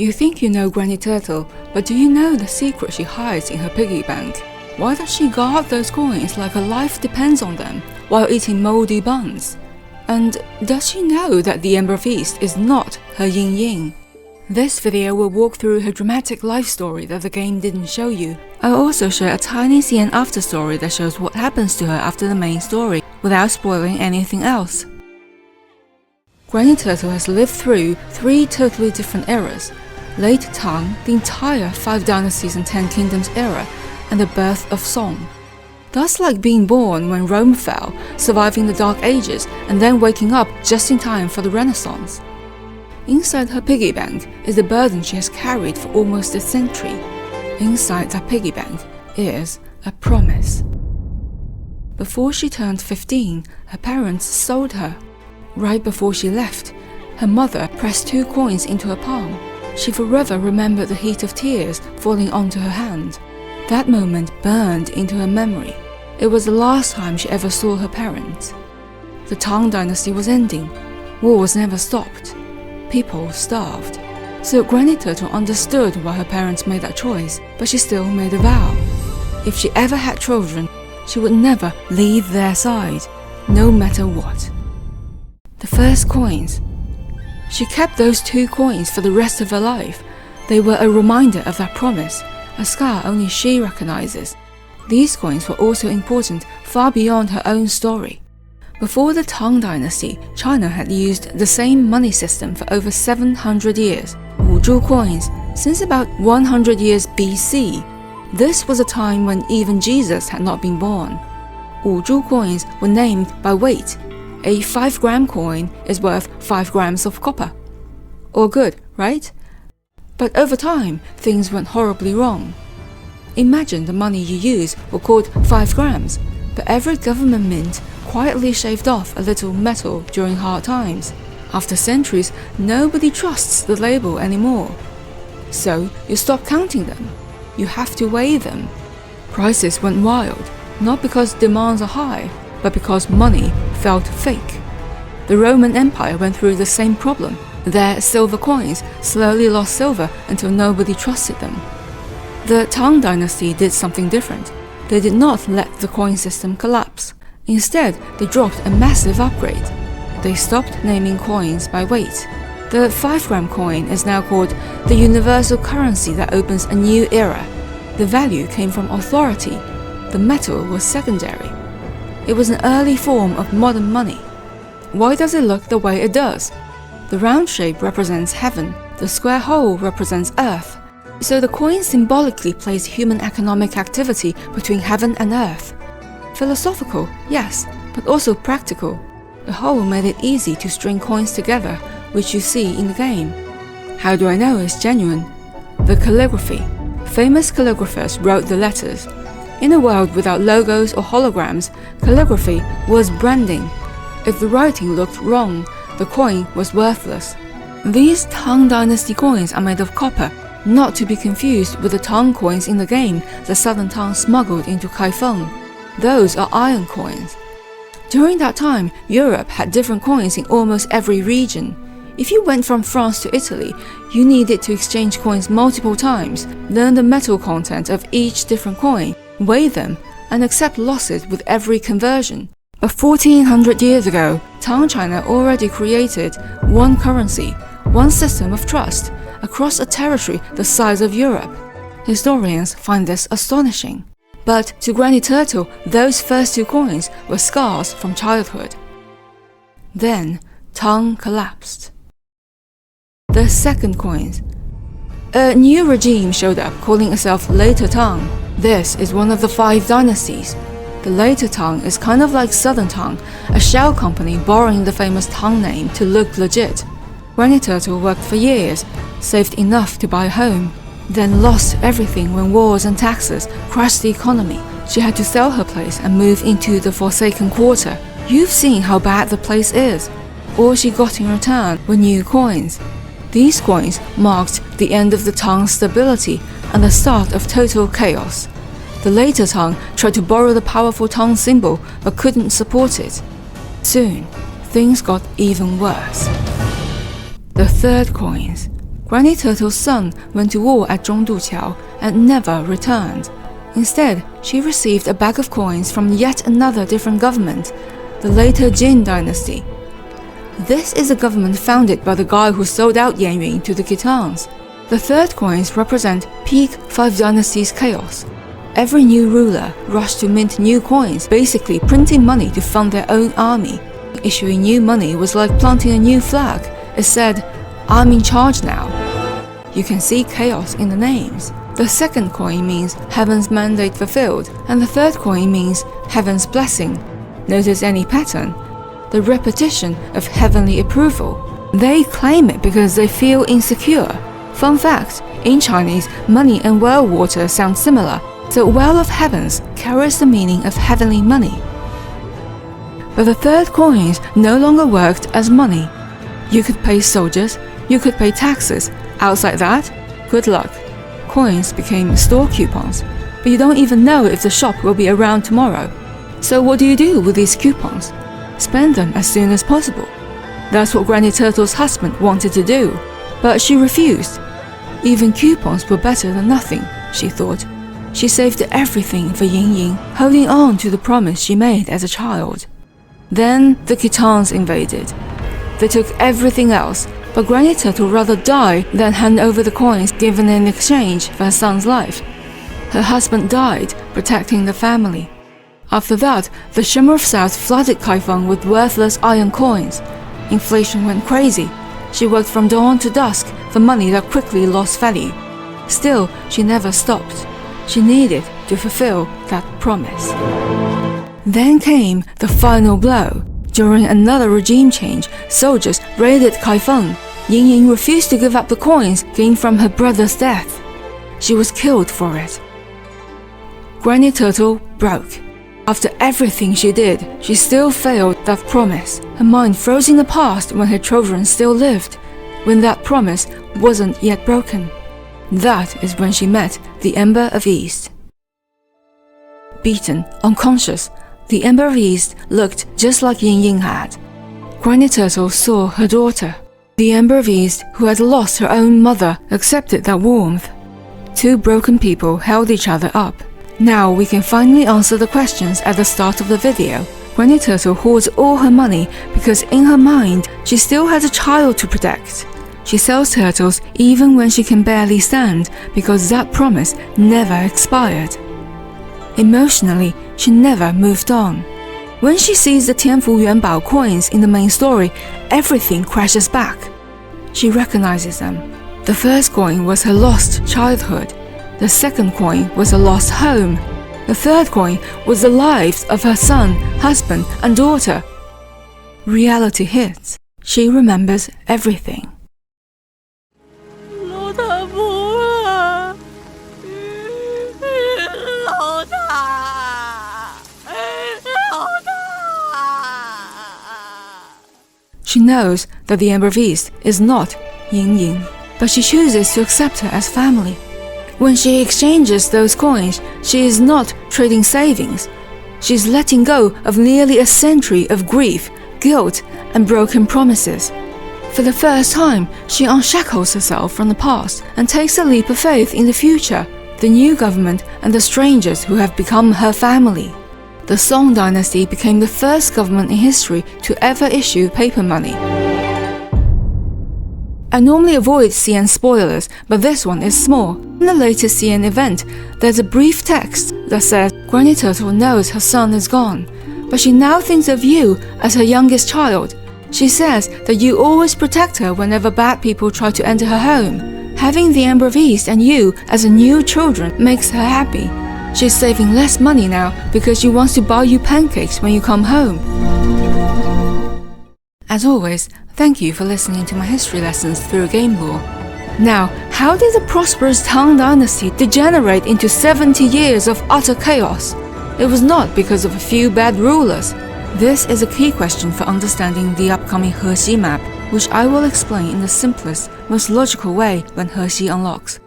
You think you know Granny Turtle, but do you know the secret she hides in her piggy bank? Why does she guard those coins like her life depends on them while eating moldy buns? And does she know that the Ember Feast is not her yin-yang? This video will walk through her dramatic life story that the game didn't show you. I'll also share a tiny scene after story that shows what happens to her after the main story, without spoiling anything else. Granny Turtle has lived through 3 totally different eras: late Tang, the entire 5 Dynasties and 10 Kingdoms era, and the birth of Song. That's like being born when Rome fell, surviving the Dark Ages, and then waking up just in time for the Renaissance. Inside her piggy bank is the burden she has carried for almost a century. Inside that piggy bank is a promise. Before she turned 15, her parents sold her. Right before she left, her mother pressed 2 coins into her palm. She forever remembered the heat of tears falling onto her hand. That moment burned into her memory. It was the last time she ever saw her parents. The Tang Dynasty was ending. Wars never stopped. People starved. So Granny Turtle understood why her parents made that choice, but she still made a vow. If she ever had children, she would never leave their side, no matter what. The first coins. She kept those 2 coins for the rest of her life. They were a reminder of that promise, a scar only she recognizes. These coins were also important far beyond her own story. Before the Tang Dynasty, China had used the same money system for over 700 years, Wuzhou coins, since about 100 years BC. This was a time when even Jesus had not been born. Wuzhou coins were named by weight. A 5-gram coin is worth 5 grams of copper. All good, right? But over time, things went horribly wrong. Imagine the money you use were called 5 grams, but every government mint quietly shaved off a little metal during hard times. After centuries, nobody trusts the label anymore. So you stop counting them. You have to weigh them. Prices went wild, not because demands are high, but because money felt fake. The Roman Empire went through the same problem. Their silver coins slowly lost silver until nobody trusted them. The Tang Dynasty did something different. They did not let the coin system collapse. Instead, they dropped a massive upgrade. They stopped naming coins by weight. The 5-gram coin is now called the universal currency that opens a new era. The value came from authority. The metal was secondary. It was an early form of modern money. Why does it look the way it does? The round shape represents heaven, the square hole represents earth. So the coin symbolically placed human economic activity between heaven and earth. Philosophical, yes, but also practical. The hole made it easy to string coins together, which you see in the game. How do I know it's genuine? The calligraphy. Famous calligraphers wrote the letters. In a world without logos or holograms, calligraphy was branding. If the writing looked wrong, the coin was worthless. These Tang Dynasty coins are made of copper, not to be confused with the Tang coins in the game that Southern Tang smuggled into Kaifeng. Those are iron coins. During that time, Europe had different coins in almost every region. If you went from France to Italy, you needed to exchange coins multiple times, learn the metal content of each different coin, weigh them, and accept losses with every conversion. But 1400 years ago, Tang China already created one currency, one system of trust, across a territory the size of Europe. Historians find this astonishing. But to Granny Turtle, those first 2 coins were scars from childhood. Then, Tang collapsed. The second coins. A new regime showed up calling itself Later Tang. This is one of the 5 dynasties. The Later Tang is kind of like Southern Tang, a shell company borrowing the famous Tang name to look legit. Granny Turtle worked for years, saved enough to buy a home, then lost everything when wars and taxes crashed the economy. She had to sell her place and move into the Forsaken Quarter. You've seen how bad the place is. All she got in return were new coins. These coins marked the end of the Tang's stability and the start of total chaos. The later Tang tried to borrow the powerful Tang symbol but couldn't support it. Soon, things got even worse. The third coins. Granny Turtle's son went to war at Zhongduqiao and never returned. Instead, she received a bag of coins from yet another different government, the later Jin dynasty. This is a government founded by the guy who sold out Yan Yun to the Khitans. The third coins represent peak 5 dynasties chaos. Every new ruler rushed to mint new coins, basically printing money to fund their own army. Issuing new money was like planting a new flag. It said, "I'm in charge now." You can see chaos in the names. The second coin means heaven's mandate fulfilled, and the third coin means heaven's blessing. Notice any pattern? The repetition of heavenly approval. They claim it because they feel insecure. Fun fact, in Chinese, money and well water sound similar, so well of heavens carries the meaning of heavenly money. But the third coins no longer worked as money. You could pay soldiers, you could pay taxes. Outside that, good luck. Coins became store coupons, but you don't even know if the shop will be around tomorrow. So what do you do with these coupons? Spend them as soon as possible. That's what Granny Turtle's husband wanted to do, but she refused. Even coupons were better than nothing, she thought. She saved everything for Ying Ying, holding on to the promise she made as a child. Then the Khitans invaded. They took everything else, but Granny Turtle rather die than hand over the coins given in exchange for her son's life. Her husband died, protecting the family. After that, the Shimmer of South flooded Kaifeng with worthless iron coins. Inflation went crazy. She worked from dawn to dusk for money that quickly lost value. Still, she never stopped. She needed to fulfill that promise. Then came the final blow. During another regime change, soldiers raided Kaifeng. Ying Ying refused to give up the coins gained from her brother's death. She was killed for it. Granny Turtle broke. After everything she did, she still failed that promise. Her mind froze in the past when her children still lived, when that promise wasn't yet broken. That is when she met the Ember of East. Beaten, unconscious, the Ember of East looked just like Ying Ying had. Granny Turtle saw her daughter. The Ember of East, who had lost her own mother, accepted that warmth. Two broken people held each other up. Now we can finally answer the questions at the start of the video. Granny Turtle hoards all her money because in her mind, she still has a child to protect. She sells turtles even when she can barely stand because that promise never expired. Emotionally, she never moved on. When she sees the Tianfu Yuanbao coins in the main story, everything crashes back. She recognizes them. The first coin was her lost childhood. The second coin was a lost home. The third coin was the lives of her son, husband, and daughter. Reality hits. She remembers everything. 老大不啊，老大，老大。 She knows that the Ember of East is not Ying Ying, but she chooses to accept her as family. When she exchanges those coins, she is not trading savings. She's letting go of nearly a century of grief, guilt, and broken promises. For the first time, she unshackles herself from the past and takes a leap of faith in the future, the new government, and the strangers who have become her family. The Song dynasty became the first government in history to ever issue paper money. I normally avoid CN spoilers, but this one is small. In the latest CN event, there's a brief text that says Granny Turtle knows her son is gone, but she now thinks of you as her youngest child. She says that you always protect her whenever bad people try to enter her home. Having the Ember of East and you as a new children makes her happy. She's saving less money now because she wants to buy you pancakes when you come home. As always, thank you for listening to my history lessons through game lore. Now, how did the prosperous Tang Dynasty degenerate into 70 years of utter chaos? It was not because of a few bad rulers. This is a key question for understanding the upcoming Hexi map, which I will explain in the simplest, most logical way when Hexi unlocks.